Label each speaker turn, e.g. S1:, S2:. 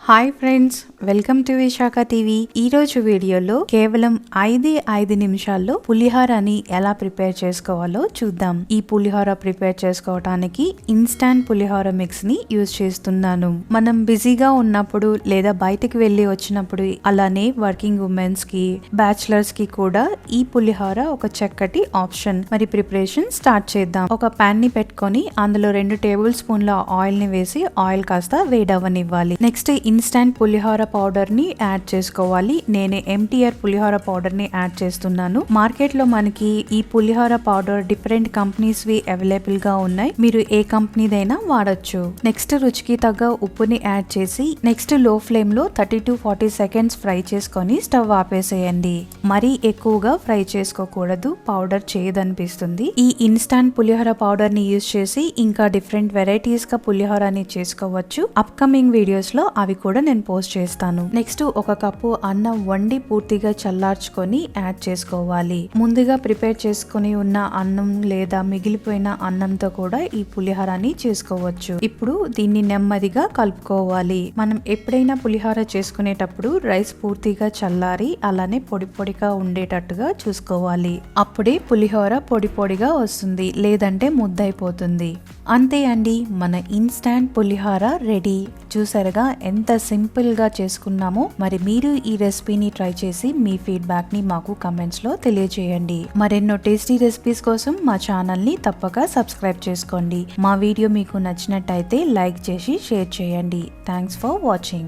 S1: Hi friends, welcome to Visakha TV. ఈ రోజు వీడియోలో కేవలం 5 నిమిషాల్లో పులిహోరని ఎలా ప్రిపేర్ చేసుకోవాలో చూద్దాం. ఈ పులిహోర ప్రిపేర్ చేసుకోవడానికి ఇన్స్టాంట్ పులిహోర మిక్స్ ని యూజ్ చేస్తున్నాను. మనం బిజీగా ఉన్నప్పుడు లేదా బయటకు వెళ్లి వచ్చినప్పుడు, అలానే వర్కింగ్ ఉమెన్స్ కి, బ్యాచిలర్స్ కి కూడా ఈ పులిహోర ఒక చక్కటి ఆప్షన్. మరి ప్రిపరేషన్ స్టార్ట్ చేద్దాం. ఒక పాన్ ని పెట్టుకొని అందులో 2 టేబుల్ స్పూన్ల ఆయిల్ ని వేసి ఆయిల్ కాస్త వేడవనివ్వాలి. నెక్స్ట్ ఇన్స్టాంట్ పులిహోర పౌడర్ ని యాడ్ చేసుకోవాలి. నేను MTR పులిహోర పౌడర్ ని యాడ్ చేస్తున్నాను. మార్కెట్ లో మనకి ఈ పులిహోర పౌడర్ డిఫరెంట్ కంపెనీస్ వి అవైలబుల్ గా ఉన్నాయి. మీరు ఏ కంపెనీదైనా వాడొచ్చు. నెక్స్ట్ రుచికి తగ్గ ఉప్పుని యాడ్ చేసి నెక్స్ట్ లో ఫ్లేమ్ లో 30 to 40 సెకండ్స్ ఫ్రై చేసుకొని స్టవ్ ఆపేసేయండి. మరీ ఎక్కువగా ఫ్రై చేసుకోకూడదు, పౌడర్ చేయదనిపిస్తుంది. ఈ ఇన్స్టాంట్ పులిహోర పౌడర్ ని యూజ్ చేసి ఇంకా డిఫరెంట్ వెరైటీస్ గా పులిహోరని చేసుకోవచ్చు. అప్కమింగ్ వీడియోస్ లో అవి కూడా నేను పోస్ట్ చేస్తాను. నెక్స్ట్ ఒక కప్పు అన్నం వండి పూర్తిగా చల్లార్చుకొని యాడ్ చేసుకోవాలి. ముందుగా ప్రిపేర్ చేసుకుని ఉన్న అన్నం లేదా మిగిలిపోయిన అన్నంతో కూడా ఈ పులిహోరని చేసుకోవచ్చు. ఇప్పుడు దీన్ని నెమ్మదిగా కలుపుకోవాలి. మనం ఎప్పుడైనా పులిహోర చేసుకునేటప్పుడు రైస్ పూర్తిగా చల్లారి అలానే పొడి పొడిగా ఉండేటట్టుగా చూసుకోవాలి. అప్పుడే పులిహోర పొడి పొడిగా వస్తుంది, లేదంటే ముద్దైపోతుంది. అంతే అండి, మన ఇన్స్టాంట్ పులిహోర రెడీ. చూసారుగా ఎంత సింపుల్ గా చేసుకున్నామో. మరి మీరు ఈ రెసిపీని ట్రై చేసి మీ ఫీడ్బ్యాక్ ని మాకు కమెంట్స్ లో తెలియజేయండి. మరెన్నో టేస్టీ రెసిపీస్ కోసం మా ఛానల్ ని తప్పక సబ్స్క్రైబ్ చేసుకోండి. మా వీడియో మీకు నచ్చినట్టయితే లైక్ చేసి షేర్ చేయండి. Thanks for watching.